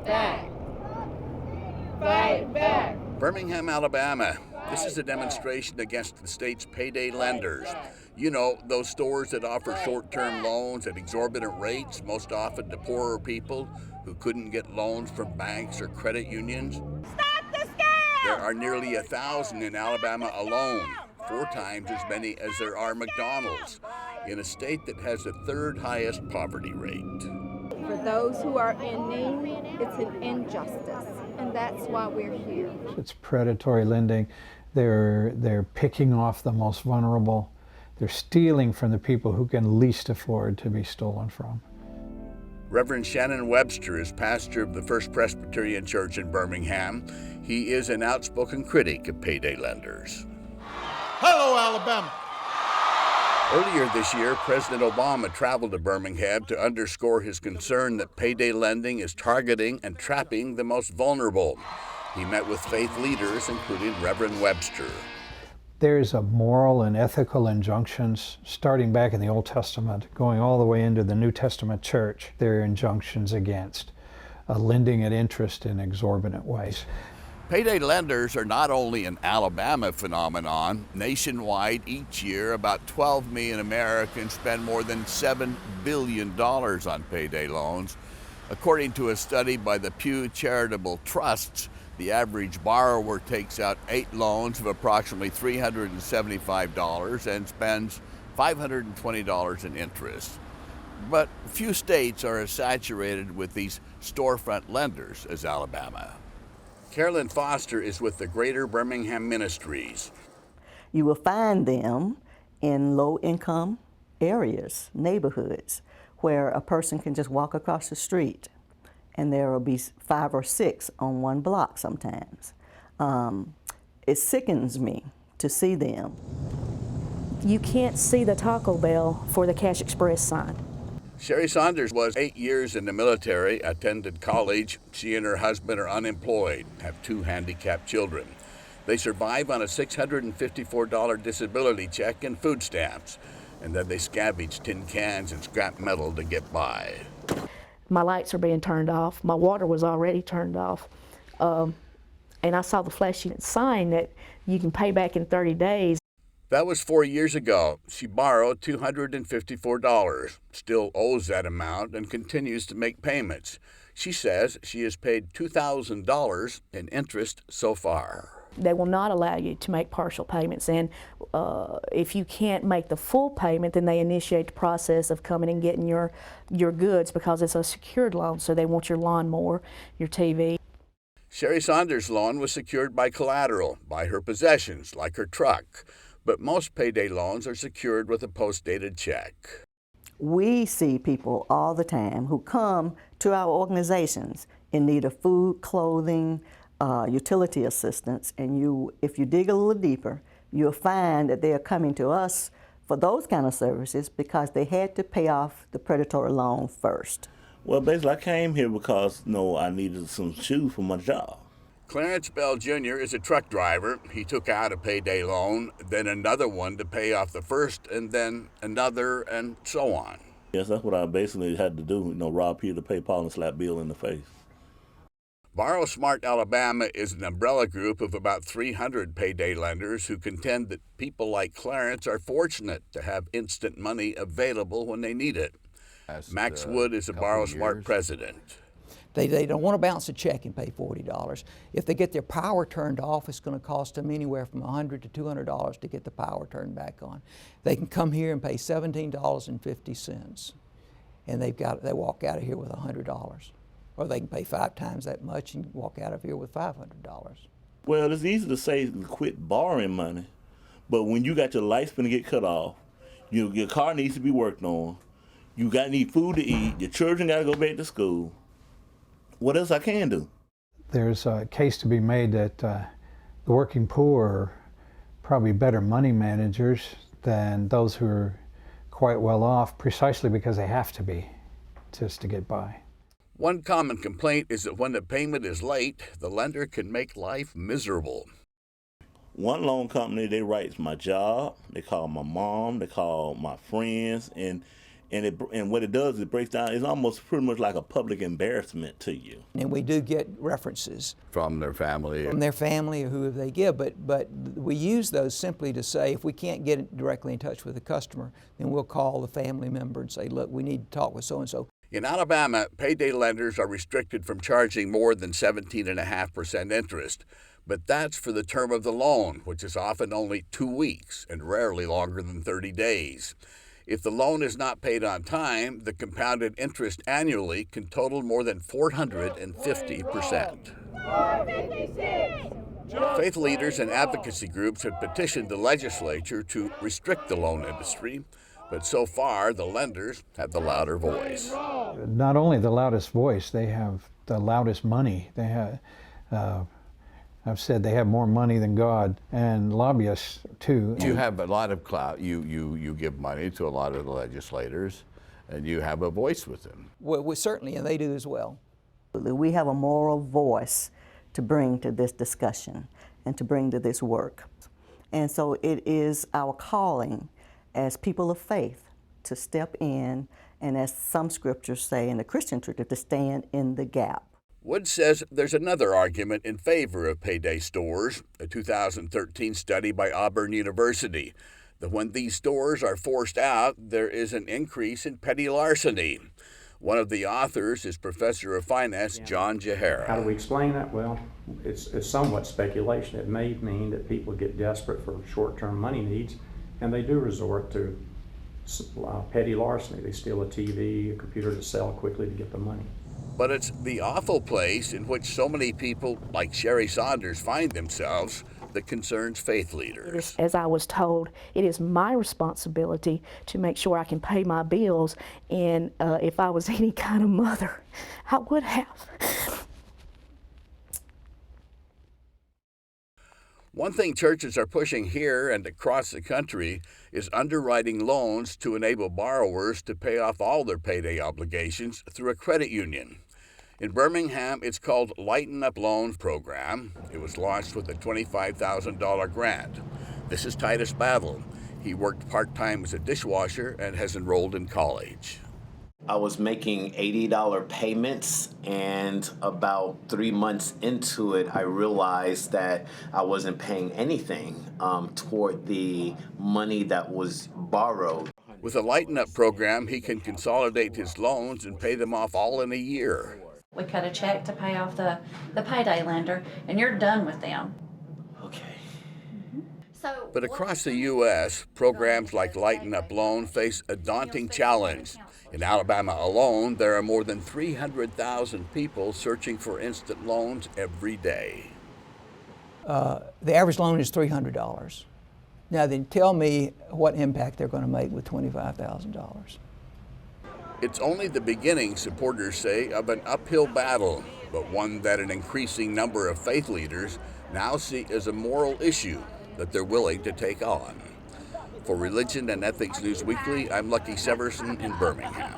back. Fight back. Birmingham, Alabama. This is a demonstration against the state's payday lenders. You know, those stores that offer short-term loans at exorbitant rates, most often to poorer people who couldn't get loans from banks or credit unions. Stop the scam! There are nearly 1,000 in Alabama alone, 4 times as many as there are McDonald's, in a state that has the 3rd highest poverty rate. For those who are in need, it's an injustice, and that's why we're here. It's predatory lending. They're picking off the most vulnerable. They're stealing from the people who can least afford to be stolen from. Reverend Shannon Webster is pastor of the First Presbyterian Church in Birmingham. He is an outspoken critic of payday lenders. Hello, Alabama. Earlier this year, President Obama traveled to Birmingham to underscore his concern that payday lending is targeting and trapping the most vulnerable. He met with faith leaders, including Reverend Webster. There's a moral and ethical injunctions starting back in the Old Testament, going all the way into the New Testament church. There are injunctions against lending at interest in exorbitant ways. Payday lenders are not only an Alabama phenomenon. Nationwide, each year, about 12 million Americans spend more than $7 billion on payday loans. According to a study by the Pew Charitable Trusts, the average borrower takes out 8 loans of approximately $375 and spends $520 in interest. But few states are as saturated with these storefront lenders as Alabama. Carolyn Foster is with the Greater Birmingham Ministries. You will find them in low-income areas, neighborhoods, where a person can just walk across the street, and there will be 5 or 6 on one block sometimes. It sickens me to see them. You can't see the Taco Bell for the Cash Express sign. Sherry Saunders was 8 years in the military, attended college. She and her husband are unemployed, have 2 handicapped children. They survive on a $654 disability check and food stamps, and then they scavenge tin cans and scrap metal to get by. My lights are being turned off. My water was already turned off. And I saw the flashing sign that you can pay back in 30 days. That was 4 years ago. She borrowed $254, still owes that amount, and continues to make payments. She says she has paid $2,000 in interest so far. They will not allow you to make partial payments, and if you can't make the full payment, then they initiate the process of coming and getting your goods, because it's a secured loan, so they want your lawnmower, your TV. Sherry Saunders' loan was secured by collateral, by her possessions, like her truck. But most payday loans are secured with a post-dated check. We see people all the time who come to our organizations in need of food, clothing, utility assistance, and if you dig a little deeper, you'll find that they are coming to us for those kind of services because they had to pay off the predatory loan first. Well, basically, I came here because, I needed some shoes for my job. Clarence Bell Jr. is a truck driver. He took out a payday loan, then another one to pay off the first, and then another, and so on. Yes, that's what I basically had to do, rob Peter to pay Paul and slap Bill in the face. Borrow Smart Alabama is an umbrella group of about 300 payday lenders who contend that people like Clarence are fortunate to have instant money available when they need it. Max Wood is a Borrow Smart president. They don't want to bounce a check and pay $40. If they get their power turned off, it's going to cost them anywhere from $100 to $200 to get the power turned back on. They can come here and pay $17.50, and they walk out of here with $100. Or they can pay 5 times that much and walk out of here with $500. Well, it's easy to say quit borrowing money, but when you got your lights going to get cut off, your car needs to be worked on, you need food to eat, your children got to go back to school. What else I can do? There's a case to be made that the working poor are probably better money managers than those who are quite well off, precisely because they have to be just to get by. One common complaint is that when the payment is late, the lender can make life miserable. One loan company, they write my job, they call my mom, they call my friends, and And what it does, it breaks down. It's almost pretty much like a public embarrassment to you. And we do get references From their family. from their family or who they give, but we use those simply to say if we can't get directly in touch with the customer, then we'll call the family member and say, look, we need to talk with so-and-so. In Alabama, payday lenders are restricted from charging more than 17.5% interest. But that's for the term of the loan, which is often only 2 weeks and rarely longer than 30 days. If the loan is not paid on time, the compounded interest annually can total more than 450%. Faith leaders and advocacy groups have petitioned the legislature to restrict the loan industry, but so far the lenders have the louder voice. Not only the loudest voice, they have the loudest money. They have, I've said they have more money than God, and lobbyists too. You have a lot of clout. You give money to a lot of the legislators, and you have a voice with them. Well, we certainly, and they do as well. We have a moral voice to bring to this discussion and to bring to this work. And so it is our calling as people of faith to step in, and as some scriptures say in the Christian tradition, to stand in the gap. Wood says there's another argument in favor of payday stores, a 2013 study by Auburn University, that when these stores are forced out, there is an increase in petty larceny. One of the authors is Professor of Finance John Jahara. How do we explain that? Well, it's somewhat speculation. It may mean that people get desperate for short-term money needs, and they do resort to petty larceny. They steal a TV, a computer to sell quickly to get the money. But it's the awful place in which so many people, like Sherry Saunders, find themselves that concerns faith leaders. As I was told, it is my responsibility to make sure I can pay my bills, and if I was any kind of mother, I would have. One thing churches are pushing here and across the country is underwriting loans to enable borrowers to pay off all their payday obligations through a credit union. In Birmingham, it's called Lighten Up Loan Program. It was launched with a $25,000 grant. This is Titus Battle. He worked part-time as a dishwasher and has enrolled in college. I was making $80 payments, and about 3 months into it, I realized that I wasn't paying anything toward the money that was borrowed. With a Lighten Up program, he can consolidate his loans and pay them off all in a year. We cut a check to pay off the payday lender, and you're done with them. Okay. But across the U.S., programs like Lighten Up Loan face a daunting challenge. In Alabama alone, there are more than 300,000 people searching for instant loans every day. The average loan is $300. Now then tell me what impact they're going to make with $25,000. It's only the beginning, supporters say, of an uphill battle, but one that an increasing number of faith leaders now see as a moral issue that they're willing to take on. For Religion and Ethics NewsWeekly, I'm Lucky Severson in Birmingham.